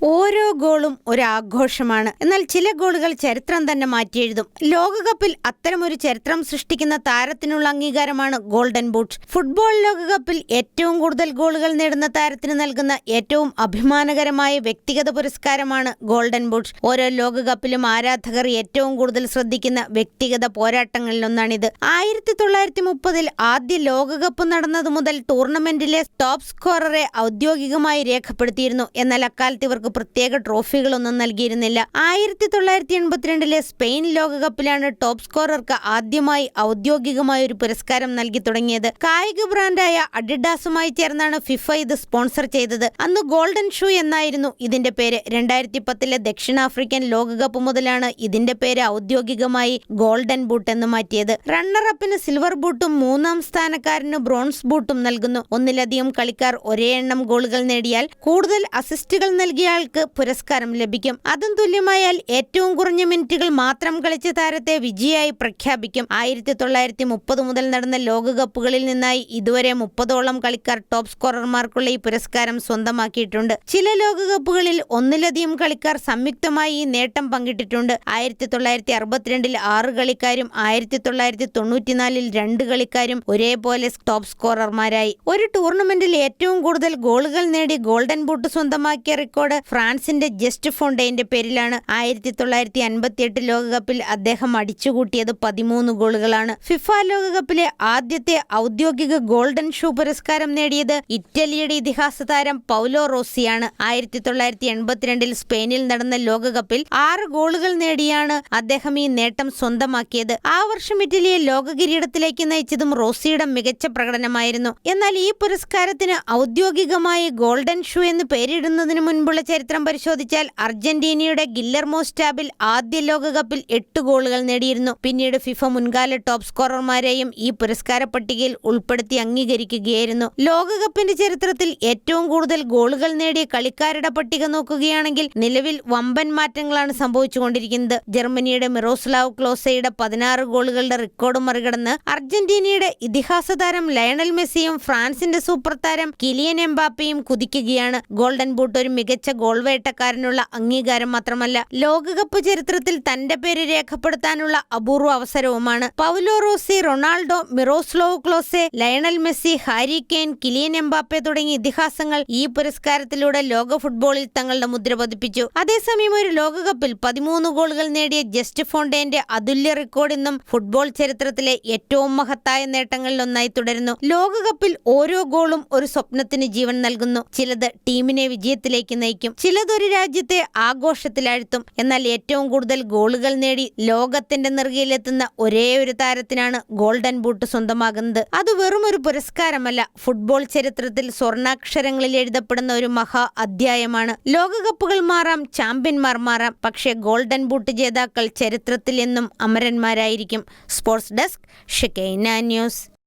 ഓരോ ഗോളും ഒരു ആഘോഷമാണ്. എന്നാൽ ചില ഗോളുകൾ ചരിത്രം തന്നെ മാറ്റിയെഴുതും. ലോകകപ്പിൽ അത്തരമൊരു ചരിത്രം സൃഷ്ടിക്കുന്ന താരത്തിനുള്ള അംഗീകാരമാണ് ഗോൾഡൻ ബൂട്ട്. ഫുട്ബോൾ ലോകകപ്പിൽ ഏറ്റവും കൂടുതൽ ഗോളുകൾ നേടുന്ന താരത്തിന് നൽകുന്ന ഏറ്റവും അഭിമാനകരമായ വ്യക്തിഗത പുരസ്കാരമാണ് ഗോൾഡൻ ബൂട്ട്. ഓരോ ലോകകപ്പിലും ആരാധകർ ഏറ്റവും കൂടുതൽ ശ്രദ്ധിക്കുന്ന വ്യക്തിഗത പോരാട്ടങ്ങളിലൊന്നാണിത്. 1930 ആദ്യ ലോകകപ്പ് നടന്നതു മുതൽ ടൂർണമെന്റിലെ ടോപ്പ് സ്കോററെ ഔദ്യോഗികമായി രേഖപ്പെടുത്തിയിരുന്നു. എന്നാൽ അക്കാലത്ത് ഇവർക്ക് പ്രത്യേക ട്രോഫികളൊന്നും നൽകിയിരുന്നില്ല. 1982 സ്പെയിൻ ലോകകപ്പിലാണ് ടോപ്പ് സ്കോറർക്ക് ആദ്യമായി ഔദ്യോഗികമായ ഒരു പുരസ്കാരം നൽകി തുടങ്ങിയത്. കായിക ബ്രാൻഡായ അഡിഡാസുമായി ചേർന്നാണ് ഫിഫ ഇത് സ്പോൺസർ ചെയ്തത്. അന്ന് ഗോൾഡൻ ഷൂ എന്നായിരുന്നു ഇതിന്റെ പേര്. 2010 ദക്ഷിണാഫ്രിക്കൻ ലോകകപ്പ് മുതലാണ് ഇതിന്റെ പേര് ഔദ്യോഗികമായി ഗോൾഡൻ ബൂട്ട് എന്ന് മാറ്റിയത്. റണ്ണറപ്പിന് സിൽവർ ബൂട്ടും മൂന്നാം സ്ഥാനക്കാരന് ബ്രോൺസ് ബൂട്ടും നൽകുന്നു. ഒന്നിലധികം കളിക്കാർ ഒരേ എണ്ണം ഗോളുകൾ നേടിയാൽ കൂടുതൽ അസിസ്റ്റുകൾ നൽകിയ ആൾക്ക് പുരസ്കാരം ലഭിക്കും. അതും തുല്യമായാൽ ഏറ്റവും കുറഞ്ഞ മിനിറ്റുകൾ മാത്രം കളിച്ച താരത്തെ വിജയിയായി പ്രഖ്യാപിക്കും. 1930 മുതൽ നടന്ന ലോകകപ്പുകളിൽ നിന്നായി ഇതുവരെ 30ഓളം കളിക്കാർ ടോപ്പ് സ്കോറർമാർക്കുള്ള ഈ പുരസ്കാരം സ്വന്തമാക്കിയിട്ടുണ്ട്. ചില ലോകകപ്പുകളിൽ ഒന്നിലധികം കളിക്കാർ സംയുക്തമായി ഈ നേട്ടം പങ്കിട്ടിട്ടുണ്ട്. 1962 6 കളിക്കാരും 1994 2 കളിക്കാരും ഒരേപോലെ ടോപ്പ് സ്കോറർമാരായി. ഒരു ടൂർണമെന്റിൽ ഏറ്റവും കൂടുതൽ ഗോളുകൾ നേടി ഗോൾഡൻ ബൂട്ട് സ്വന്തമാക്കിയ റെക്കോർഡ് ഫ്രാൻസിന്റെ ജസ്റ്റ് ഫോണ്ടെയിന്റെ പേരിലാണ്. 1958 ലോകകപ്പിൽ അദ്ദേഹം അടിച്ചുകൂട്ടിയത് 13 ഗോളുകളാണ്. ഫിഫ ലോകകപ്പിലെ ആദ്യത്തെ ഔദ്യോഗിക ഗോൾഡൻ ഷൂ പുരസ്കാരം നേടിയത് ഇറ്റലിയുടെ ഇതിഹാസ താരം പൗലോ റോസിയാണ്. 1982 സ്പെയിനിൽ നടന്ന ലോകകപ്പിൽ 6 ഗോളുകൾ നേടിയാണ് അദ്ദേഹം ഈ നേട്ടം സ്വന്തമാക്കിയത്. ആ വർഷം ഇറ്റലിയെ ലോക കിരീടത്തിലേക്ക് നയിച്ചതും റോസിയുടെ മികച്ച പ്രകടനമായിരുന്നു. എന്നാൽ ഈ പുരസ്കാരത്തിന് ഔദ്യോഗികമായി ഗോൾഡൻ ഷൂ എന്ന് പേരിടുന്നതിന് മുൻപുള്ള ചരിത്രം പരിശോധിച്ചാൽ അർജന്റീനയുടെ ഗില്ലർമോ സ്റ്റാബിൽ ആദ്യ ലോകകപ്പിൽ 8 ഗോളുകൾ നേടിയിരുന്നു. പിന്നീട് ഫിഫ മുൻകാല ടോപ്പ് സ്കോറർമാരെയും ഈ പുരസ്കാര പട്ടികയിൽ ഉൾപ്പെടുത്തി അംഗീകരിക്കുകയായിരുന്നു. ലോകകപ്പിന്റെ ചരിത്രത്തിൽ ഏറ്റവും കൂടുതൽ ഗോളുകൾ നേടിയ കളിക്കാരുടെ പട്ടിക നോക്കുകയാണെങ്കിൽ നിലവിൽ വമ്പൻ മാറ്റങ്ങളാണ് സംഭവിച്ചുകൊണ്ടിരിക്കുന്നത്. ജർമ്മനിയുടെ മിറോസ്ലാവ് ക്ലോസയുടെ 16 ഗോളുകളുടെ റെക്കോർഡ് മറികടന്ന് അർജന്റീനയുടെ ഇതിഹാസ താരം ലയണൽ മെസ്സിയും ഫ്രാൻസിന്റെ സൂപ്പർ താരം കിലിയൻ എംബാപ്പയും കുതിക്കുകയാണ്. ഗോൾഡൻ ബൂട്ട് ഒരു മികച്ച ഗോൾ വേട്ടക്കാരനുള്ള അംഗീകാരം മാത്രമല്ല, ലോകകപ്പ് ചരിത്രത്തിൽ തന്റെ പേര് രേഖപ്പെടുത്താനുള്ള അപൂർവ അവസരവുമാണ്. Paolo Rossi, Ronaldo, Miroslav Klose, Lionel Messi, Harry Kane, Kylian Mbappe തുടങ്ങിയ ഇതിഹാസങ്ങൾ ഈ പുരസ്കാരത്തിലൂടെ ലോക ഫുട്ബോളിൽ തങ്ങളുടെ മുദ്ര പതിപ്പിച്ചു. അതേസമയം ഒരു ലോകകപ്പിൽ 13 ഗോളുകൾ നേടിയ ജസ്റ്റ് ഫോണ്ടെയിന്റെ അതുല്യ റെക്കോർഡ് ഇന്നും ഫുട്ബോൾ ചരിത്രത്തിലെ ഏറ്റവും മഹത്തായ നേട്ടങ്ങളിലൊന്നായി തുടരുന്നു. ലോകകപ്പിൽ ഓരോ ഗോളും ഒരു സ്വപ്നത്തിന് ജീവൻ നൽകുന്നു. ചിലത് ടീമിനെ വിജയത്തിലേക്ക് നയിക്കും, ചിലതൊരു രാജ്യത്തെ ആഘോഷത്തിലാഴ്ത്തും. എന്നാൽ ഏറ്റവും കൂടുതൽ ഗോളുകൾ നേടി ലോകത്തിന്റെ നെറുകയിലെത്തുന്ന ഒരേ ഒരു താരത്തിനാണ് ഗോൾഡൻ ബൂട്ട് സ്വന്തമാകുന്നത്. അത് വെറും ഒരു പുരസ്കാരമല്ല, ഫുട്ബോൾ ചരിത്രത്തിൽ സ്വർണ്ണാക്ഷരങ്ങളിൽ എഴുതപ്പെടുന്ന ഒരു മഹാ അധ്യായമാണ്. ലോകകപ്പുകൾ മാറാം, ചാമ്പ്യന്മാർ മാറാം, പക്ഷേ ഗോൾഡൻ ബൂട്ട് ജേതാക്കൾ ചരിത്രത്തിൽ എന്നും അമരന്മാരായിരിക്കും. Sports desk, Shekinah news.